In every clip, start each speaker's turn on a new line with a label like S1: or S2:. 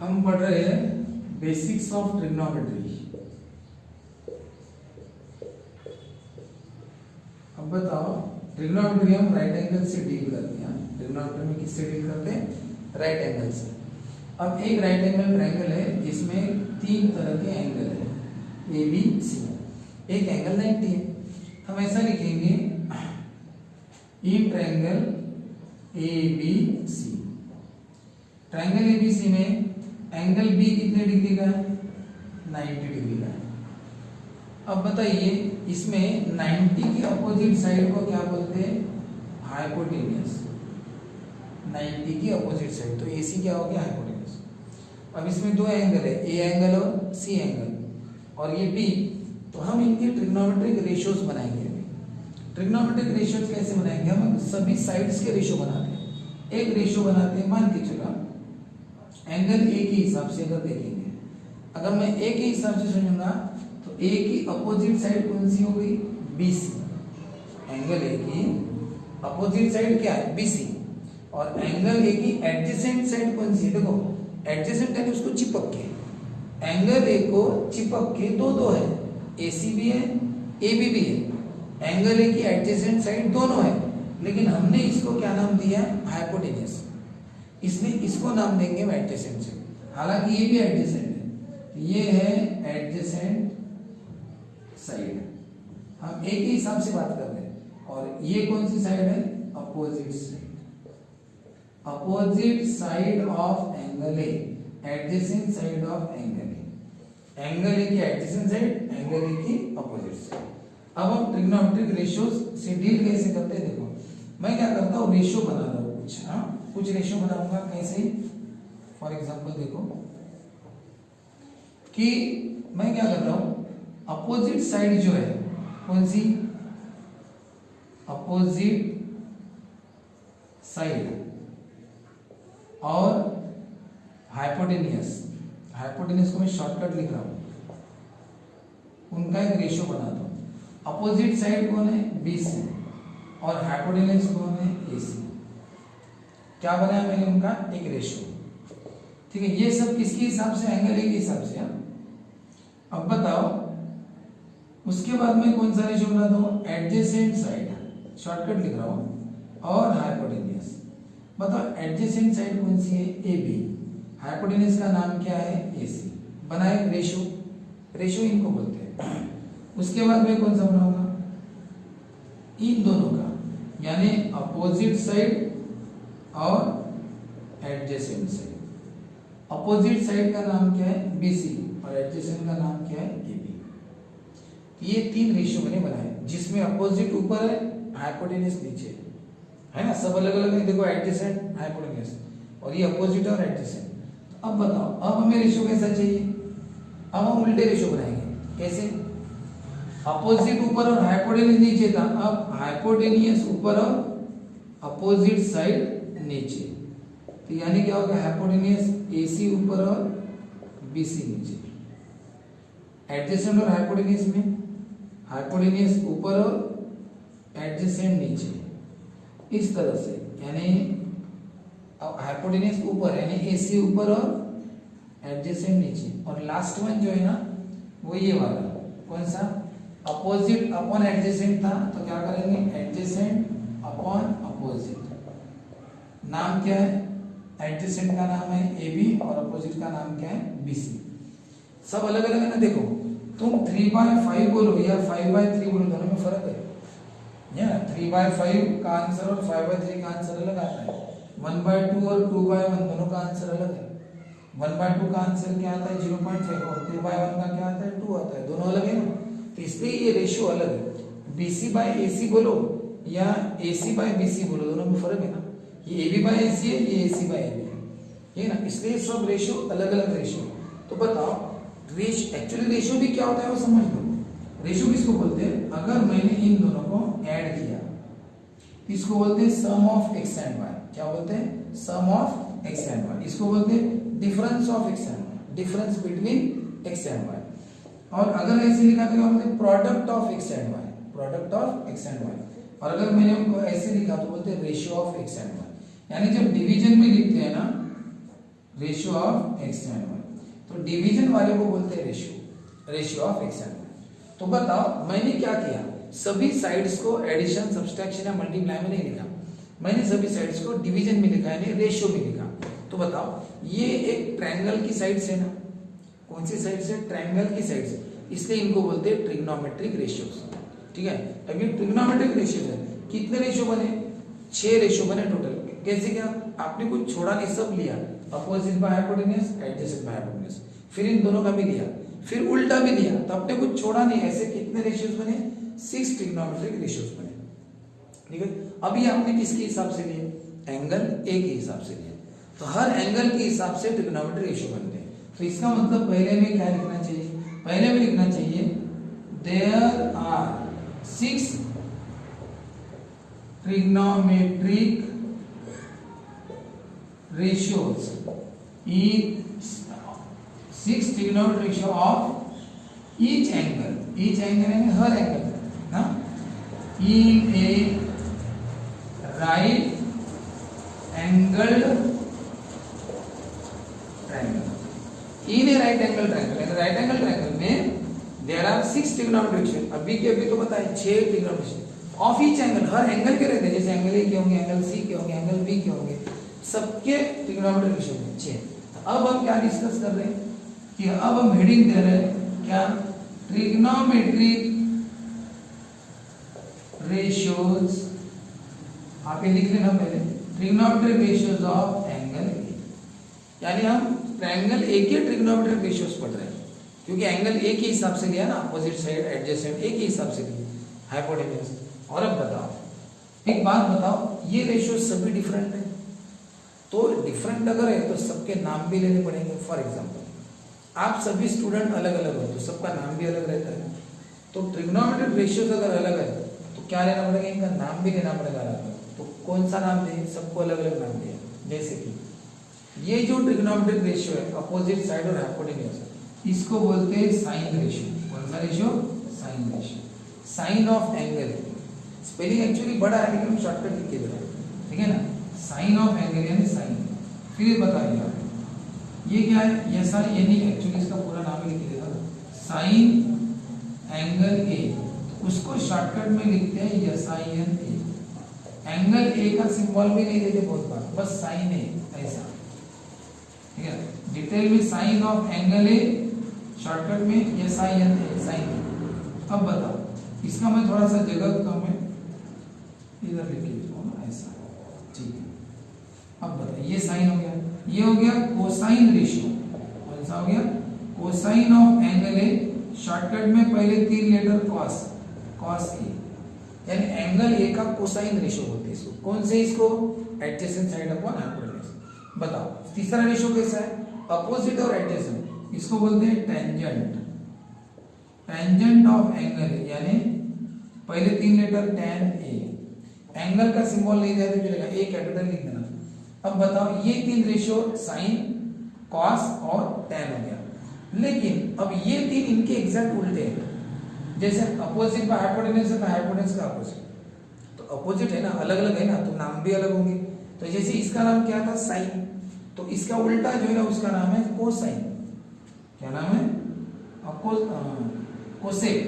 S1: हम पढ़ रहे हैं बेसिक्स ऑफ ट्रिग्नोमेट्री। अब बताओ, ट्रिग्नोमेट्री हम राइट एंगल से डील करते हैं। ट्रिग्नोमेट्री में किससे डील करते हैं? राइट एंगल से। अब एक राइट एंगल ट्रायंगल है जिसमें तीन तरह के एंगल है, ए बी सी। एक एंगल 90 है। हम ऐसा लिखेंगे, in triangle A B C, triangle A B C में एंगल बी कितने डिग्री का है? 90 डिग्री का है। अब बताइए, इसमें 90 की अपोजिट साइड को क्या बोलते हैं? हाइपोटेन्यूस। 90 की अपोजिट साइड, तो AC क्या हो गया? हाइपोटेन्यूस। अब इसमें दो एंगल है, A एंगल और C एंगल, और ये B। तो हम इनके ट्रिग्नोमेट्रिक रेशियोज बनाएंगे। ट्रिग्नोमेट्रिक रेशियोज कैसे बनाएंगे? हम सभी साइड्स के रेशियो बनाते हैं। एक रेशियो बनाते हैं, मान के चलो एंगल A के हिसाब से अगर देखेंगे, अगर मैं A के हिसाब से समझूंगा तो A की अपोजिट साइड कौन सी हो गई? BC। एंगल A की अपोजिट साइड क्या है? BC। और एंगल A की एडजेसेंट साइड कौन सी है? देखो, एडजेसेंट यानी उसको चिपक के, एंगल A को चिपक के दो है, AC भी है, AB भी है। एंगल A की एडजेसेंट साइड दोनों है, लेकिन हमने इसको क्या नाम दिया? हाइपोटेन्यूस। इसलिए इसको नाम देंगे एडजेसेंट साइड, हालांकि ये भी एडजेसेंट है। ये है एडजेसेंट साइड, हम एक ही हिसाब से बात कर रहे हैं। और ये कौन सी साइड है? Opposite side. Opposite side of angle A, adjacent side of angle A. Angle A की एडजेसेंट साइड, एंगल ए की अपोजिट साइड। अब हम ट्रिग्नोमेट्रिक रेशियोज से डील कैसे करते हैं? देखो, मैं क्या करता हूँ, रेशियो बना रहा हूँ कुछ रेशियो बनाऊंगा। कैसे? फॉर एग्जांपल देखो कि मैं क्या कर रहा हूं, अपोजिट साइड जो है कौन सी? अपोजिट साइड और हाइपोटेन्यूस। हाइपोटेन्यूस को मैं शॉर्टकट लिख रहा हूं, उनका एक रेशियो बनाता हूं। अपोजिट साइड कौन है? BC, और हाइपोटेन्यूस कौन है? AC। क्या बनाया मैंने? उनका एक रेशियो। ठीक है, ये सब किसके हिसाब से? एंगल ए के हिसाब से। अब बताओ, उसके बाद में कौन सा रेशियो बनाता हूं? एडजेसेंट साइड, शॉर्टकट लिख रहा हूं, और हाइपोटेन्यूस। बताओ, एडजेसेंट साइड कौन सी है? AB। हाइपोटेन्यूस का नाम क्या है? AC। बनाए रेशियो, रेशियो इनको बोलते हैं। उसके बाद में कौन सा बनाऊंगा? इन दोनों का, यानी अपोजिट साइड और एडजेसेंट साइड। अपोजिट साइड का नाम क्या है? BC, और एडजेसेंट का नाम क्या है? AB। ये तीन रेशियो मैंने बनाए, जिसमें अपोजिट ऊपर है, हाइपोटेन्यूस नीचे है ना, सब अलग अलग है। देखो, एडजेसेंट, हाइपोटेन्यूस, और ये अपोजिट और एडजेसेंट। अब बताओ, अब हमें रेशियो कैसा चाहिए? अब हम उल्टे रेशियो बनाएंगे। कैसे? अपोजिट ऊपर और हाइपोटेन्यूस नीचे था, अब हाइपोटेन्यूस ऊपर और अपोजिट साइड नीचे। तो यानी क्या होगा? हाइपोटेन्यूस AC ऊपर और BC नीचे। एडजेसेंट और हाइपोटेन्यूस में हाइपोटेन्यूस ऊपर और एडजेसेंट नीचे, इस तरह से। यानी हाइपोटेन्यूस ऊपर यानी AC ऊपर और एडजेसेंट नीचे, और लास्ट वन जो है ना, वो ये वाला कौन सा? अपोजिट अपॉन एडजेसेंट था, तो क्या करेंगे? Adjacent upon opposite. नाम क्या है? एडजेसेंट का नाम है AB, और अपोजिट का नाम क्या है? BC। सब अलग अलग है ना। देखो, तुम 3/5 बोलो या 5/3 बोलो, दोनों में फर्क है या 3/5 का आंसर और 5/3 का आंसर अलग आता है। 1/2 और 2/1 दोनों का आंसर अलग है। 1/2 का आंसर क्या आता है? 0.5, और 2/1 का क्या आता है? 2 आता है। दोनों अलग है ना, तो इसलिए ये रेशियो अलग है। BC/AC बोलो या AC/BC बोलो, दोनों में फर्क है ना। ये AB/AC है, ये AC/AB है, ये ना, इसलिए सब रेशियो अलग अलग रेशियो। तो बताओ, एक्चुअली रेशियो भी क्या होता है वो समझ लो। रेशियो किसको बोलते हैं? अगर मैंने इन दोनों को ऐड किया, इसको बोलते हैं सम ऑफ x एंड y। क्या बोलते हैं? सम ऑफ x एंड y। इसको बोलते हैं difference of x and y, difference between x and y। और अगर ऐसे लिखा तो क्या बोलते हैं? Product of x and y, product of x and y। और अगर मैंने उनको ऐसे लिखा तो बोलते हैं ratio of x and y। यानी जब डिवीजन में लिखते हैं ना, ratio of x and y. तो डिवीजन वाले को बोलते हैं ratio, ratio of x and y. तो बताओ मैंने क्या किया, सभी साइड्स को एडिशन सब्सट्रैक्शन या मल्टीप्लाई में नहीं लिखा, मैंने सभी साइड्स को डिवीजन में लिखा यानी रेशियो में लिखा। तो बताओ ये एक ट्रायंगल की साइड से ना, कौन सी साइड से, ट्रायंगल की साइड से, इसलिए इनको बोलते हैं ट्रिग्नोमेट्रिक रेशियोज। ठीक है, अब ये ट्रिग्नोमेट्रिक रेशियोज है, कितने रेशियो बने, 6 रेशियो बने टोटल। कैसे क्या, आपने कुछ छोड़ा नहीं, सब लिया, opposite by hypotenuse, adjacent by hypotenuse, फिर इन दोनों का भी लिया, फिर उल्टा भी लिया, तो आपने कुछ छोड़ा नहीं। ऐसे कितने रेशियोज बने, 6 ट्रिग्नोमेट्रिक रेशियोज बने। ठीक है, अभी आपने किसके हिसाब से लिए, एंगल ए के हिसाब से लिए, तो हर एंगल के हिसाब से ट्रिग्नोमेट्रिक रेशियो बनते हैं। तो इसका मतलब पहले में क्या लिखना चाहिए, पहले में लिखना चाहिए there are 6 trigonometric ratios each 6 trigonometric ratio of each angle यानी हर एंगल ना, in a right angled triangle, in a right angle triangle यानी राइट एंगल ट्रायंगल में there are 6 trigonometric ratio, अभी के अभी तो बताए 6 trigonometric of each angle, her angle के रहते हैं, जैसे एंगल ए के होंगे, एंगल सी के होंगे, एंगल बी के होंगे, सबके ट्रिग्नोमेट्रिक रेशियो में 6। अब हम क्या डिस्कस कर रहे हैं कि अब हम हेडिंग दे रहे हैं क्या, ट्रिग्नोमेट्रिक रेशियोज, आप ये लिख लेना पहले, ट्रिग्नोमेट्रिक रेशियोज ऑफ एंगल ए, यानी हम ट्रायंगल ए के ट्रिग्नोमेट्रिक रेशियोज पढ़ रहे हैं, क्योंकि एंगल ए के हिसाब से लिया ना, अपोजिट साइड एडजेसेंट ए के हिसाब से लिया, हाइपोटेन्यूज। और अब बताओ, एक बात बताओ, ये रेशियो सभी डिफरेंट है, तो डिफरेंट अगर है तो सबके नाम भी लेने पड़ेंगे। फॉर एग्जांपल आप सभी स्टूडेंट अलग अलग हो, तो सबका नाम भी अलग रहता है। तो ट्रिग्नोमेट्रिक रेशियोज अगर अलग है तो क्या लेना पड़ेगा, इनका नाम भी लेना पड़ेगा अलग। तो कौन सा नाम दें, सबको अलग अलग नाम दिया। जैसे कि ये जो ट्रिग्नोमेट्रिक रेशियो है अपोजिट साइड और हाइपोटेन्यूज, इसको बोलते हैं साइन रेशियो। कौन सा ratio, sine ratio, sine of angle. Spelling actually बड़ा है लेकिन हम शॉर्टकट लिख के दे रहे हैं, ठीक है ना, साइन ऑफ एंगल यानी साइन। फिर बताइए आप ये क्या है, ऐसा ये नहीं, एक्चुअली इसका पूरा नाम ही लिख देगा, साइन एंगल ए, उसको शॉर्टकट में लिखते हैं एसआईएन ए। एंगल ए का सिंबल भी नहीं देते बहुत बार, बस साइन ए ऐसा, ठीक है। डिटेल में sine of angle A, shortcut में एसआईएन ए, साइन। अब बताओ इसका मैं थोड़ा सा जगह कम है, इधर लिख के लिखो ना ऐसा, ठीक है। अब बताइए ये साइन हो गया, ये हो गया कोसाइन रेशियो। कौन सा हो गया, cosine of angle A, shortcut में पहले 3 लेटर कॉस, कॉस ए, यानी एंगल ए का कोसाइन रेशियो बोलते हैं इसको। कौन से, इसको एडजेसेंट साइड अपॉन हाइपोटेन्यूज। बताओ तीसरा रेशियो कैसा है, अपोजिट और एडजेसेंट, इसको बोलते हैं टेंजेंट। टेंजेंट ऑफ एंगल यानी पहले 3 लेटर टेन ए, एंगल का सिंबल नहीं दिया तो चलेगा, ए कैपिटल लिख देना। अब बताओ ये 3 रेशियो साइन, कॉस और टेन हो गया, लेकिन अब ये 3 इनके एग्जैक्ट उल्टे हैं। जैसे अपोजिट का हाइपोटेन्यूज है तो हाइपोटेन्यूज का अपोजिट, तो अपोजिट है ना, अलग अलग है ना, तो नाम भी अलग होंगे। तो जैसे इसका नाम क्या था, साइन, तो इसका उल्टा जो है ना उसका नाम है कोसाइन। क्या नाम है, कोसेक।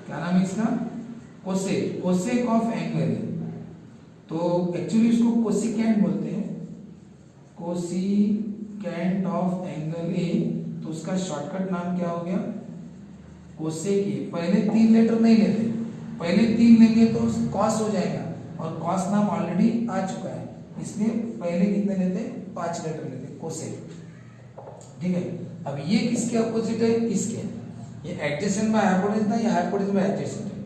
S1: क्या नाम है इसका, कोसेक, कोसेक ऑफ एंगल। तो एक्चुअली इसको कोसिकेंट बोलते हैं, कोसिकेंट ऑफ एंगल ए। तो उसका शॉर्टकट नाम क्या हो गया, कोसेक ए। पहले 3 लेटर नहीं लेते, पहले 3 लेंगे तो कॉस हो जाएगा, और कॉस नाम ऑलरेडी आ चुका है, इसलिए पहले कितने लेते, 5 लेटर लेते, कोसेक, ठीक है। अब ये किसके अपोजिट है, इसके, ये एडजेसेंट बाय हाइपोटेन्यूज था, ये हाइपोटेन्यूज बाय एडजेसेंट है।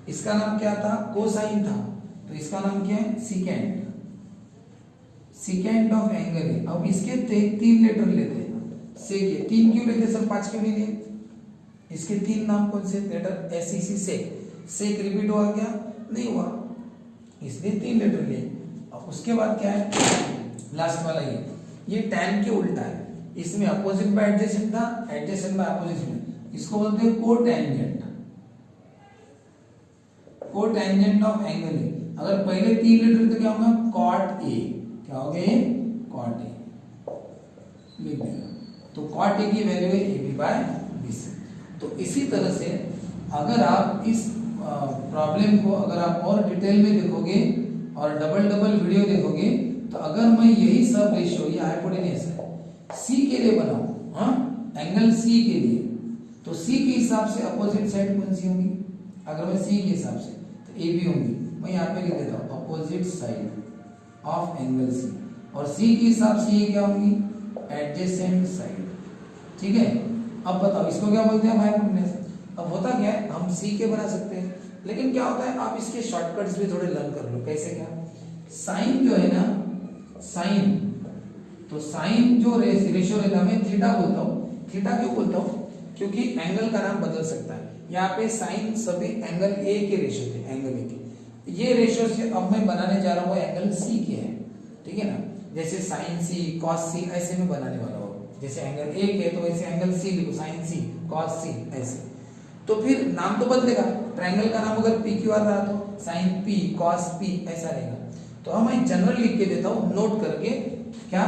S1: इसका नाम क्या था, कोसाइन था, तो इसका नाम क्या है, सीकेंट, सीकेंट ऑफ एंगल है। अब इसके 3 लेटर लेते हैं, से के 3 क्यों लेते सर, 5 क्यों नहीं लिए, इसके 3 नाम कौन से लेटर, एस ई सी, सेक रिपीट हुआ क्या, नहीं हुआ, इसलिए 3 लेटर लिए। अब उसके बाद क्या है, लास्ट वाला ये टैन के उल्टा है, इसमें अपोजिट बाय एडजेसेंट था, एडजेसेंट बाय अपोजिट में, इसको बोलते हैं कोटेंजेंट, कोटेंजेंट ऑफ एंगल ए। अगर पहले 3 लेटर तो क्या होगा, कॉट ए, क्या हो गया, कॉट ए। लिख देगा। तो कॉट ए की वैल्यू है A B by B C. तो इसी तरह से अगर आप इस प्रॉब्लम को अगर आप और डिटेल में देखोगे और डबल डबल वीडियो देखोगे तो अगर मैं यही सब रेशियो ये हाइपोटेन्यूज है सी के लिए बनाऊं, हाँ एंगल सी के लिए, तो सी के हिसाब से अपोजिट साइड कौन सी होंगी? अगर मैं सी के हिसाब से तो ए बी होंगी, मैं यहाँ पे लिख देता हूँ opposite side of angle C, और सी के हिसाब से ये क्या होंगी? Adjacent side. ठीक है, अब बताओ इसको क्या बोलते हैं? हाइपोटेन्यूज। अब होता क्या है, हम सी के बना सकते हैं, लेकिन क्या होता है आप इसके शॉर्टकट्स भी थोड़े लर्न कर लो। कैसे क्या? साइन जो है ना, साइन, तो साइन जो रेशियो रहता है, मैं थीटा बोलता हूँ। थीटा क्यों बोलता हूँ? क्योंकि एंगल का नाम बदल सकता है। यहाँ पे साइन सभी एंगल ए के रेशियो थे, एंगल ए के। ये रेशियो से अब मैं बनाने जा रहा हूँ एंगल सी के हैं, ठीक है ना। जैसे साइन सी, कॉस सी, ऐसे में बनाने वाला हूँ। जैसे एंगल ए के तो ऐसे एंगल सी लिखो, साइन सी, कॉस सी, ऐसे। तो फिर नाम तो बदलेगा। ट्रायंगल का नाम अगर पी क्यू आर रहा तो साइन पी, कॉस पी, ऐसा रहेगा। तो हम एक जनरल लिख के देता हूँ नोट करके। क्या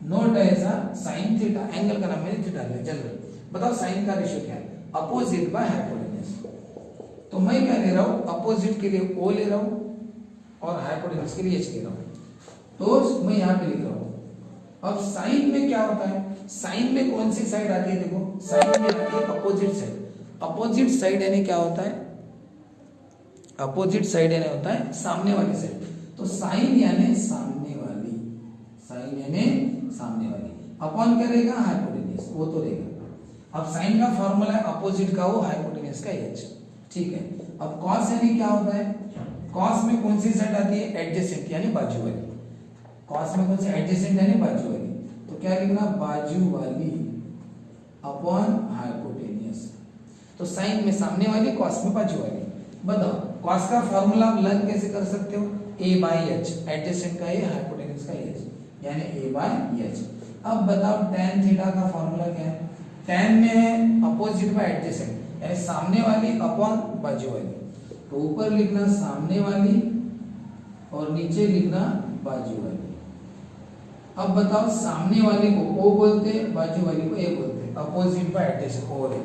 S1: नोट है ऐसा? साइन थीटा, एंगल का नाम मैंने थीटा लिया, जनरल। बताओ साइन का रेशियो क्या है? Opposite by hypotenuse. तो मैं क्या ले रहा हूँ? अपोजिट के लिए ओ ले रहा हूँ और हाइपोटेन्यूज के लिए एच ले रहा हूँ। तो मैं यहाँ पे लिख रहा हूँ। अब साइन में क्या होता है? साइन में कौन सी साइड आती है? देखो साइन में आती है अपोजिट साइड। अपोजिट साइड यानी क्या होता है? अपोजिट साइड यानी होता है सामने वाली साइड। तो साइन यानी सामने वाली, साइन यानी सामने वाली, अपॉन क्या रहेगा? हाइपोटेन्यूज, वो तो रहेगा। अब साइन का फॉर्मूला है अपोजिट का ओ, हाइपोटेन्यूज का एच। ठीक है, अब कॉस यानी क्या होता है? कॉस में कौन सी साइड आती है? एडजेसेंट यानी बाजू वाली। कॉस में कौन सी? एडजेसेंट यानी बाजू वाली। तो क्या लिखना? बाजू वाली अपॉन हाइपोटेन्यूज। तो साइन में सामने वाली, कॉस में बाजू वाली। बताओ कॉस का फॉर्मूला आप लर्न कैसे कर सकते हो? ए बाई एच, एडजेसेंट का ए, हाइपोटेन्यूज का एच, यानी ए बाई एच। अब बताओ tan थीटा का फॉर्मूला क्या है? tan में है अपोजिट बाय एडजेसेंट, यानी सामने वाली अपॉन बाजू वाली। तो ऊपर लिखना सामने वाली और नीचे लिखना बाजू वाली। अब बताओ सामने वाली को ओ बोलते हैं, बाजू वाली को ए बोलते हैं, अपोजिट बाय एडजेसेंट ओ है।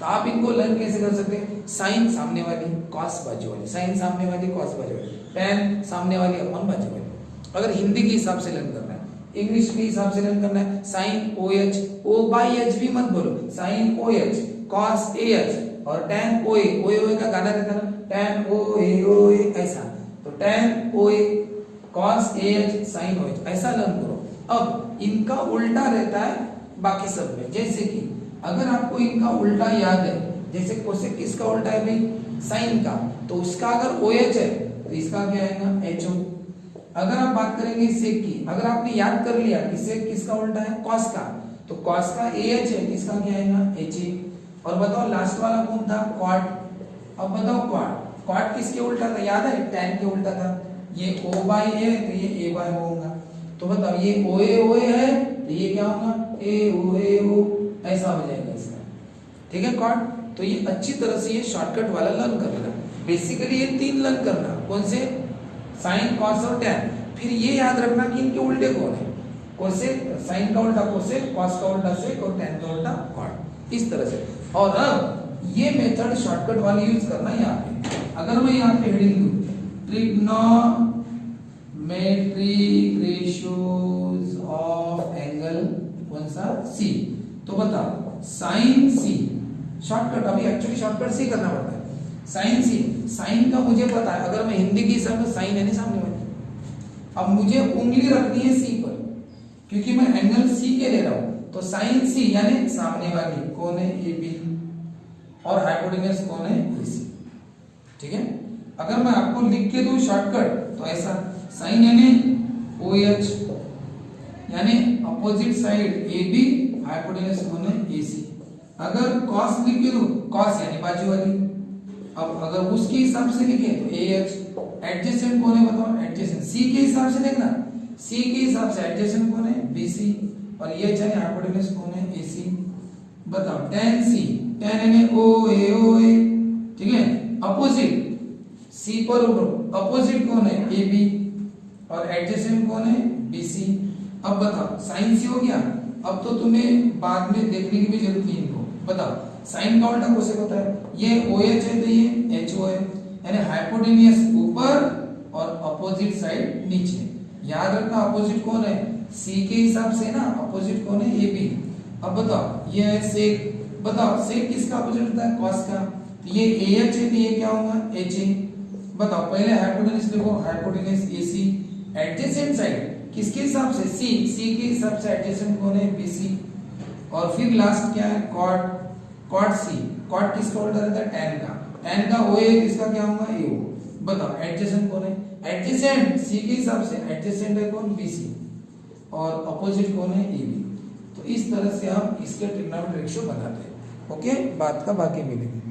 S1: तो आप इनको लर्न कैसे कर सकते हैं? साइन सामने वाली, कॉस बाजू वाली, साइन सामने वाली, कॉस बाजू वाली, tan सामने वाली अपॉन बाजू वाली। अगर हिंदी के हिसाब से लर्न करना है, इंग्लिश के हिसाब से लर्न करना है, sine O H, O by H भी मत बोलो, sine O H, cos A H और tan ओ ए का गाना रहता है ना, tan ओ ए ऐसा। तो tan O A, cos A H, sine O H, ऐसा लर्न करो। अब इनका उल्टा रहता है बाकी सब में। जैसे कि अगर आपको इनका उल्टा याद है, जैसे कोसेक किसका उल्टा है भाई? साइन का, तो उसका अगर ओ एच है तो इसका क्या आएगा? H O. अगर आप बात करेंगे सेक की, अगर आपने याद कर लिया कि सेक किसका उल्टा है? कॉस का, तो कॉस का ए एच है, इसका क्या आएगा? H A. और बताओ लास्ट वाला कौन था? क्वाड। अब बताओ क्वाड, क्वाड किसके उल्टा था? याद है? tan के उल्टा था। ये ओ बाई ए तो ये ए बाई ओ होगा। तो बताओ ये ओ ए है तो ये क्या होगा? ए ओ, ऐसा हो जाएगा इसका। ठीक है क्वाड। तो ये अच्छी तरह से ये शॉर्टकट वाला लर्न कर लेना। बेसिकली ये तीन लर्न करना, कौन से? साइन, कॉस और tan। फिर ये याद रखना कि इनके उल्टे कौन है? कोसेक, साइन का उल्टा कोसेक, कॉस का उल्टा सेक और tan का उल्टा क्वाड, इस तरह से। और अब ये मेथड शॉर्टकट वाली यूज करना यहाँ पे। अगर मैं यहाँ पे हेडिंग दूं ट्रिग्नोमेट्रिक रेशियोज ऑफ एंगल कौन सा? सी। तो बताओ साइन सी, शॉर्टकट, अभी एक्चुअली शॉर्टकट सी करना पड़ता है। साइन सी, साइन का मुझे पता है, अगर मैं हिंदी की हिसाब में साइन यानी सामने वाली। अब मुझे उंगली रखनी है सी पर, क्योंकि मैं एंगल सी के ले रहा हूं। तो साइन सी यानी सामने वाली कौन है? ए बी, और हाइपोटेन्यूज कौन है? ए सी। ठीक है, अगर मैं आपको लिख के दूं शॉर्टकट तो ऐसा, साइन यानी ओ एच यानी opposite side A B, hypotenuse कौन है? ए सी। अगर कॉस लिख के दूं, कॉस यानी बाजू वाली। अब अगर उसके हिसाब से लिखे तो ए एच। एडजेसेंट कौन है बताओ? एडजेसेंट सी के हिसाब से देखना, सी के हिसाब से एडजेसेंट कौन है? B C. और ये यानी हाइपोटेन्यूज कौन है? ए सी। बताओ tan सी, tan यानी ओ ए, ठीक है। अपोजिट सी पर अपोजिट कौन है? A B. और एडजेसेंट कौन है? B C. अब बताओ साइन सी हो गया, अब तो तुम्हें बाद में देखने की भी जरूरत नहीं इनको। बताओ साइन का उल्टा कैसे होता है? ये OH है तो ये HO है, यानी हाइपोटेनियस ऊपर और अपोजिट साइड नीचे। याद रखना अपोजिट कौन है? C के हिसाब से ना अपोजिट कौन है? AB। अब बताओ ये है सेक, बताओ सेक किसका अपोजिट होता है? कॉस का। तो ये AH है तो ये क्या होगा? HA। बताओ पहले हाइपोटेनियस देखो, हाइपोटेनियस AC। एडजेसेंट साइड किसके हिसाब से? C के हिसाब से एडजेसेंट कौन है? BC। और फिर लास्ट क्या है? Cot, cot C। कॉट किसका उल्टा रहता है? tan का। tan का OA किसका क्या होगा? AO। बताओ एडजेसेंट कौन है? एडजेसेंट C के हिसाब से एडजेसेंट है कौन? BC। और अपोजिट कौन है? AB। तो इस तरह से हम इसके ट्रिग्नोमेट्रिक रेशियो बनाते हैं। ओके, बात का बाकी मिलेंगे।